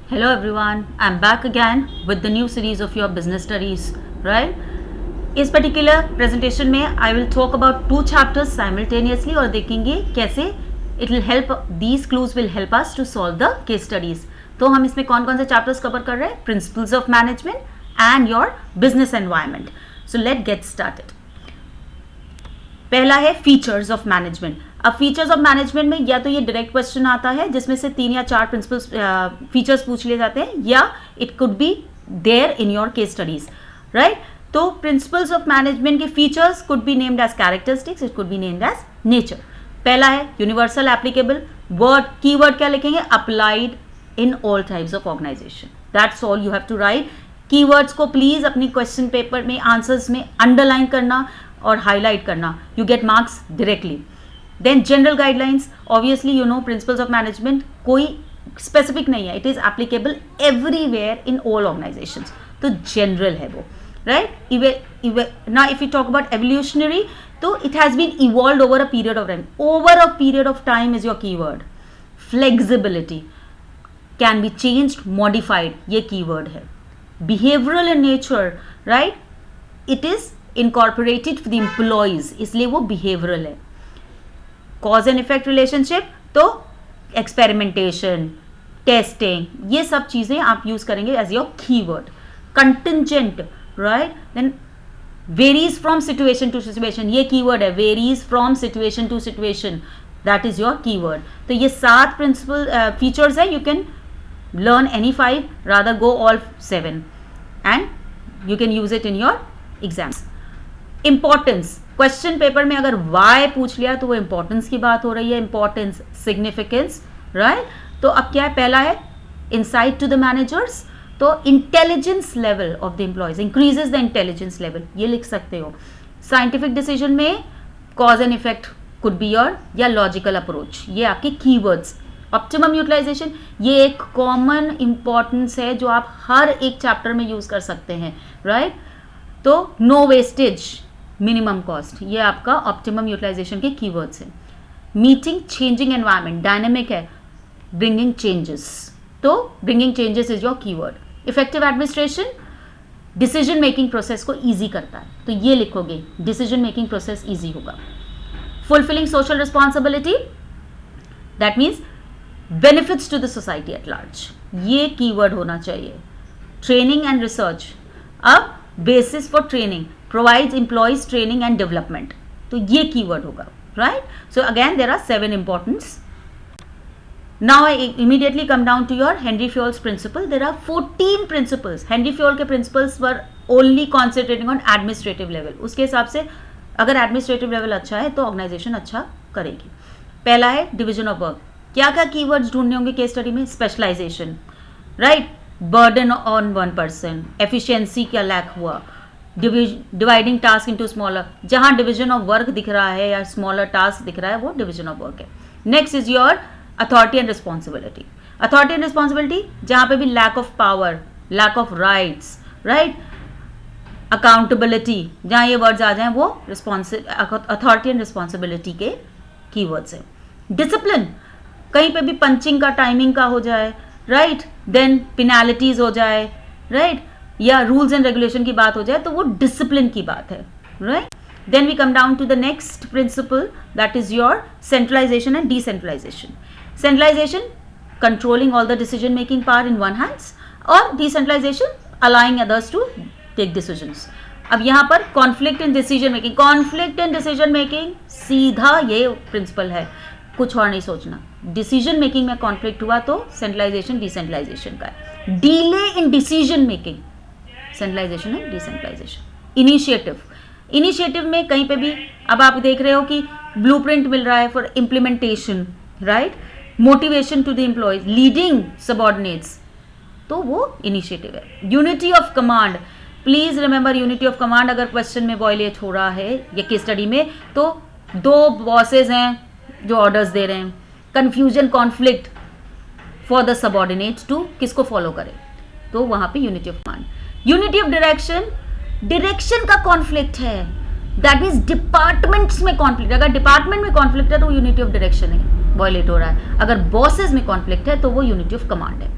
Hello everyone, I'm back again with the new series of your business studies, right? इस particular presentation में I will talk about two chapters simultaneously और देखेंगे कैसे it will help these clues will help us to solve the case studies. तो हम इसमें कौन कौन से चैप्टर्स कवर कर रहे हैं? Principles of management and your business environment. So let get started. पहला है फीचर्स ऑफ मैनेजमेंट. अब फीचर्स ऑफ मैनेजमेंट में या तो ये डायरेक्ट क्वेश्चन आता है जिसमें से 3 या 4 प्रिंसिपल्स फीचर्स पूछ लिए जाते हैं, या it could be there in your case studies, right? तो प्रिंसिपल्स ऑफ मैनेजमेंट के features could be named as characteristics, it could be named as nature. पहला है यूनिवर्सल एप्लीकेबल. वर्ड कीवर्ड क्या लिखेंगे? Applied in all types of organisation. That's all you have to write. Keywords को please अपनी question paper में answers में underline करना और हाईलाइट करना. You get marks directly. Then general guidelines. Obviously you know principles of management कोई specific नहीं है, it is applicable everywhere in all organisations. तो जनरल है वो, right? Now if you talk about evolutionary, so it has been evolved over a period of time. Over a period of time is your keyword. Flexibility can be changed, modified, ये keyword है. Behavioral in nature, right? It is incorporated for the employees, इसलिए वो behavioral है. Cause and effect relationship, तो experimentation, testing, ये सब चीजें आप यूज करेंगे as your keyword. Contingent, right? Then varies from situation to situation, ये keyword है. Varies from situation to situation, that is your keyword. तो ये 7 principal features है. You can learn any 5, rather go all 7 and you can use it in your exams. Importance. Question paper में अगर Y पूछ लिया तो वो इंपॉर्टेंस की बात हो रही है. Importance, significance, right? तो अब क्या है? पहला है इनसाइट टू द मैनेजर्स. तो intelligence level of the employees increases the intelligence level, ये लिख सकते हो. साइंटिफिक डिसीजन में cause and effect could be your, या लॉजिकल अप्रोच, ये आपके कीवर्ड्स. ऑप्टिमम यूटिलाइजेशन, ये एक कॉमन इंपॉर्टेंस है जो आप हर एक चैप्टर में यूज कर सकते हैं, राइट? तो नो वेस्टेज, मिनिमम कॉस्ट, ये आपका ऑप्टिमम यूटिलाइजेशन के कीवर्ड्स हैं. मीटिंग चेंजिंग एनवायरनमेंट, डायनेमिक है. ब्रिंगिंग चेंजेस, तो bringing changes is your keyword. Effective administration, decision making process को ईजी करता है, तो ये लिखोगे, डिसीजन मेकिंग प्रोसेस ईजी होगा. Fulfilling social responsibility, that means benefits to the society at large, ये कीवर्ड होना चाहिए. ट्रेनिंग एंड रिसर्च, अब basis for training, provides employees training and development, तो ये कीवर्ड होगा, right? So again there are 7 importance. Now I immediately come down to your Henry Fayol's principle. There are 14 principles. Henry Fayol के principles were only concentrating on administrative level. उसके हिसाब से अगर administrative level अच्छा है तो organization अच्छा करेगी. पहला है division of work. क्या क्या keywords ढूंढने होंगे केस स्टडी में? Specialization, right? Burden on one person. Efficiency क्या lack हुआ? Dividing task into smaller. जहाँ division of work दिख रहा है या smaller task दिख रहा है वो division of work है. Next is your authority and responsibility. Authority and responsibility जहां पे भी lack of power, lack of rights, right? Accountability, जहां ये वर्ड्स आ जाएं वो अथॉरिटी एंड रिस्पॉन्सिबिलिटी के कीवर्ड्स हैं. डिसिप्लिन, कहीं पे भी पंचिंग का, टाइमिंग का हो जाए, राइट? देन पेनाल्टीज हो जाए, राइट? या रूल्स एंड रेगुलेशन की बात हो जाए तो वो डिसिप्लिन की बात है, right? Then we come down to the next principle, that is your centralization and decentralization. Centralization, controlling all the decision making power in one hands, और decentralization, allowing others to take decisions. अब यहाँ पर conflict in decision making, conflict in decision making सीधा ये principle है, कुछ और नहीं सोचना. decision making में conflict हुआ तो centralization decentralization का है. delay in decision making, centralization and decentralization. Initiative में कहीं पे भी अब आप देख रहे हो कि ब्लूप्रिंट मिल रहा है for implementation, right? Motivation to the employees, leading subordinates, तो वो इनिशिएटिव है. Unity of command, please remember unity of command. अगर क्वेश्चन में वॉयलेट हो रहा है या केस स्टडी में तो 2 बॉसेज हैं जो ऑर्डर्स दे रहे हैं, confusion, conflict for the subordinates to किसको फॉलो करें, तो वहां पे unity of command. Unity of direction, direction का कॉन्फ्लिक्ट है, दैट मीन्स डिपार्टमेंट्स में कॉन्फ्लिक्ट. अगर डिपार्टमेंट में कॉन्फ्लिक्ट है तो वो यूनिटी ऑफ डायरेक्शन है, वॉयलेट हो रहा है. अगर बॉसेस में कॉन्फ्लिक्ट है तो वो यूनिटी ऑफ कमांड है.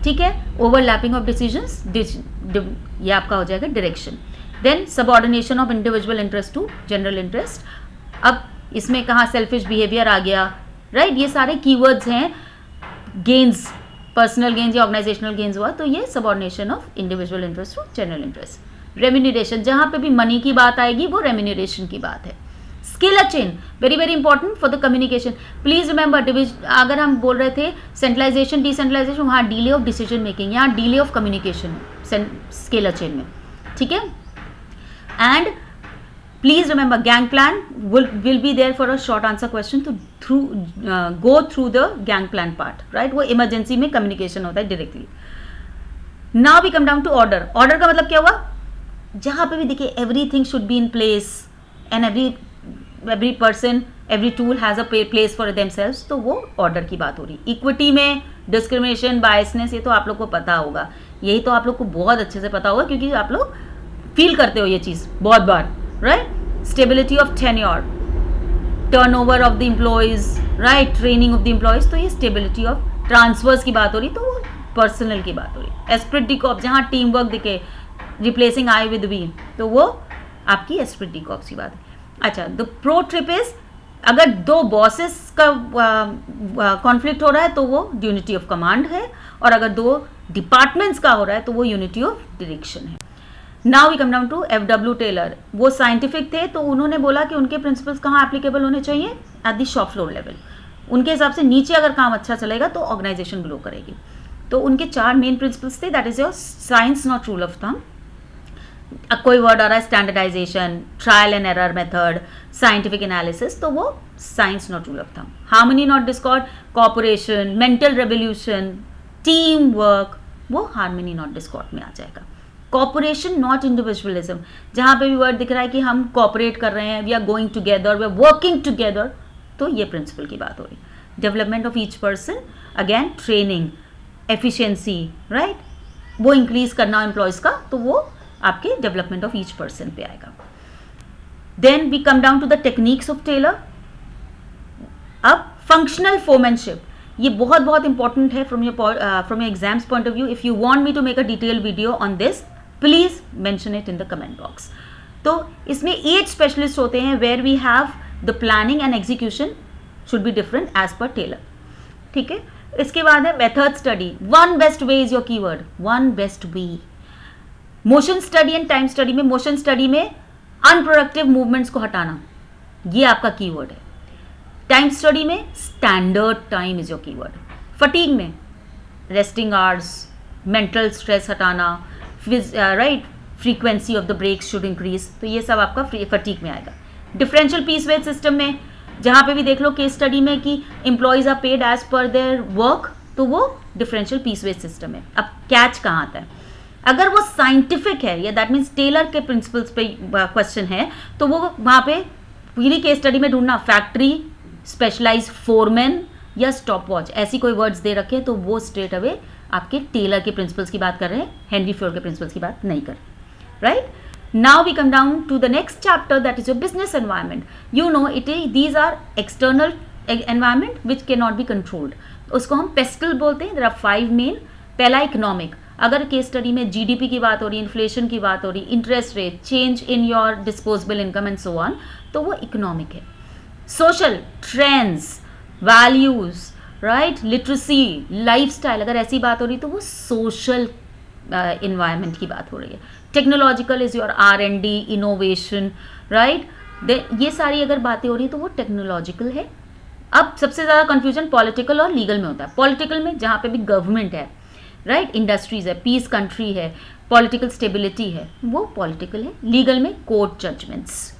ठीक है, ओवरलैपिंग ऑफ डिसीजंस, ये आपका हो जाएगा direction. Then subordination of individual interest to general interest. अब इसमें कहाँ सेल्फिश बिहेवियर आ गया, राइट, ये सारे कीवर्ड्स हैं। गेन्स, पर्सनल गेन्स या ऑर्गेनाइजेशनल गेन्स हुआ तो ये subordination of individual interest to general interest. Remuneration, जहाँ पे भी मनी की बात आएगी वो रेम्यूनरेशन की बात है। Scale chain, very very important for the communication. Please remember, अगर हम बोल रहे थे सेंट्रलाइजेशन डिसेंट्रलाइजेशन, वहाँ डिले ऑफ डिसीजन मेकिंग, यहाँ delay of communication scale chain में, ठीक है। And please remember, gang plan will be there for a short answer question, तो go through the gang plan part, right. वो emergency में communication होता है directly. Now we come down to order. Order का मतलब क्या हुआ, जहाँ पे भी देखिए everything should be in place and every person, every tool has a place for themselves, तो वो ऑर्डर की बात हो रही। इक्विटी में डिस्क्रिमिनेशन, बायसनेस, ये तो आप लोग को पता होगा, यही तो आप लोग को बहुत अच्छे से पता होगा क्योंकि आप लोग फील करते हो ये चीज़ बहुत बार, right. Stability of tenure, turnover of the employees, right, training of the employees, तो ये स्टेबिलिटी ऑफ ट्रांसफर्स की बात हो रही, तो वो पर्सनल की बात हो रही। एस्पिरिट डी कॉर्प्स, जहाँ टीम वर्क दिखे, रिप्लेसिंग आई विद वी, तो वो आपकी एस्पिरिट डी कॉर्प्स की बात है। अच्छा, द प्रो ट्रिप इज, अगर दो बॉसेस का कॉन्फ्लिक्ट हो रहा है तो वो यूनिटी ऑफ कमांड है, और अगर दो डिपार्टमेंट्स का हो रहा है तो वो यूनिटी ऑफ डायरेक्शन है। Now we come down to F W. Taylor. वो साइंटिफिक थे, तो उन्होंने बोला कि उनके प्रिंसिपल्स कहाँ एप्लीकेबल होने चाहिए, at the shop floor level. उनके हिसाब से नीचे अगर काम अच्छा चलेगा तो ऑर्गेनाइजेशन ग्रो करेगी। तो उनके 4 मेन प्रिंसिपल्स थे, that is your science not rule of thumb. कोई वर्ड आ रहा है standardisation, trial and error method, scientific analysis, तो वो science not rule of thumb. Harmony not discord, cooperation, mental revolution, team work, वो harmony not discord में आ जाएगा। कॉपरेशन नॉट इंडिविजुअलिज्म, जहाँ पे भी वर्ड दिख रहा है कि हम कॉपरेट कर रहे हैं, we are going together, we are working together, तो ये प्रिंसिपल की बात हो रही। Development of each person, again training, efficiency, right, वो इंक्रीज करना एम्प्लॉयज का, तो वो आपके डेवलपमेंट ऑफ ईच पर्सन पे आएगा। Then we come down to the techniques of Taylor. अब फंक्शनल फोरमैनशिप, ये बहुत बहुत इंपॉर्टेंट है from your exams point of view. If you want me to make a detail video on this, please mention it in the comment box. तो इसमें 8 specialist होते हैं, where we have the planning and execution should be different as per Taylor, ठीक है। इसके बाद है method study. One best way is your keyword, one best way. Motion study and time study में, मोशन स्टडी में unproductive movements को हटाना, ये आपका कीवर्ड है। टाइम स्टडी में standard time is your keyword. Fatigue में रेस्टिंग आवर्स, मेंटल स्ट्रेस हटाना, right, frequency of the breaks should increase, तो ये सब आपका फटीग में आएगा। डिफरेंशियल पीस वेज सिस्टम में, जहाँ पे भी देख लो केस स्टडी में कि employees are paid as per their work, तो वो डिफरेंशियल पीस वेज सिस्टम है। अब कैच कहाँ आता है, अगर वो साइंटिफिक है या दैट मीन्स टेलर के प्रिंसिपल्स पे क्वेश्चन है, तो वो वहाँ पे पूरी केस स्टडी में ढूंढना फैक्ट्री, स्पेशलाइज फोरमैन या स्टॉप वॉच, ऐसी कोई वर्ड्स दे रखे तो वो स्ट्रेट अवे आपके टेलर के प्रिंसिपल्स की बात कर रहे हैं, हेनरी फ्योर्ड के प्रिंसिपल्स की बात नहीं कर रहे, right. Now we come down to the next chapter, that is your business environment. You know these are external environment which cannot be controlled. उसको हम pestle बोलते हैं. There are 5 main. पहला इकोनॉमिक, अगर केस स्टडी में GDP की बात हो रही, इन्फ्लेशन की बात हो रही, interest rate, change in your disposable income and so on, तो वो इकोनॉमिक है. Social, trends, values, right, literacy, lifestyle, अगर ऐसी बात हो रही तो वो सोशल इन्वायरमेंट की बात हो रही है. Technological is your R&D, innovation, right, ये सारी अगर बातें हो रही तो वो टेक्नोलॉजिकल है. अब सबसे ज़्यादा कंफ्यूजन पॉलिटिकल और लीगल में होता है. पॉलिटिकल में जहाँ पे भी गवर्नमेंट है, राइट, इंडस्ट्रीज है, पीस कंट्री है, पॉलिटिकल स्टेबिलिटी है, वो पॉलिटिकल है. लीगल में कोर्ट जजमेंट्स,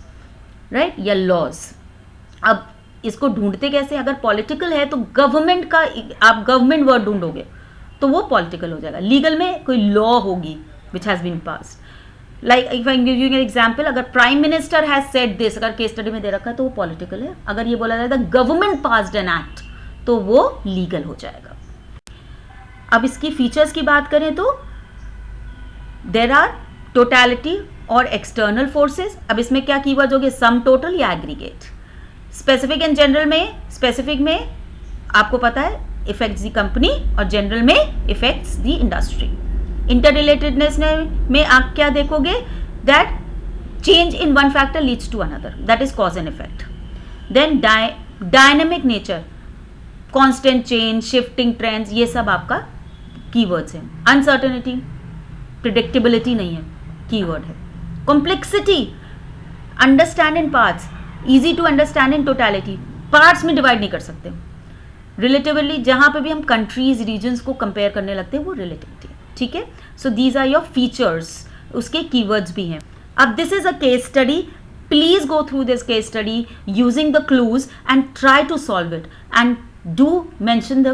राइट, या लॉज. अब इसको ढूंढते कैसे, अगर पॉलिटिकल है तो गवर्नमेंट का, आप गवर्नमेंट वर्ड ढूंढोगे तो वो पॉलिटिकल हो जाएगा. लीगल में कोई लॉ होगी which has been passed. Like if I give you an example, अगर prime minister has said this, अगर केस स्टडी में दे रखा है तो वो पॉलिटिकल है. अगर ये बोला जाए the government passed an act तो वो लीगल हो जाएगा. अब इसकी फीचर्स की बात करें तो देर आर टोटलिटी और एक्सटर्नल फोर्सेस. अब इसमें क्या कीवर्ड हो गए, सम, टोटल या एग्रीगेट. स्पेसिफिक एंड जनरल में, स्पेसिफिक में आपको पता है इफेक्ट्स द कंपनी और जनरल में इफेक्ट्स द इंडस्ट्री. इंटररिलेटेडनेस में आप क्या देखोगे, that change in one factor leads to another, that is cause and effect. Then dynamic nature, constant change, shifting trends, ये सब आपका keywords हैं. Uncertainty, predictability नहीं है, keyword है. Complexity, understand in parts, easy to understand in totality, parts में divide नहीं कर सकते. Relatively, जहाँ पे भी हम countries, regions को compare करने लगते हैं वो relativity, ठीक है. So these are your features, उसके keywords भी हैं. अब this is a case study. Please go through this case study using the clues and try to solve it, and do mention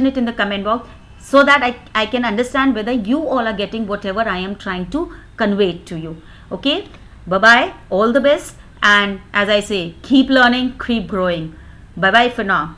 it in the comment box so that I can understand whether you all are getting whatever I am trying to convey to you. Okay, bye bye, all the best, and as I say, keep learning, keep growing. Bye bye for now.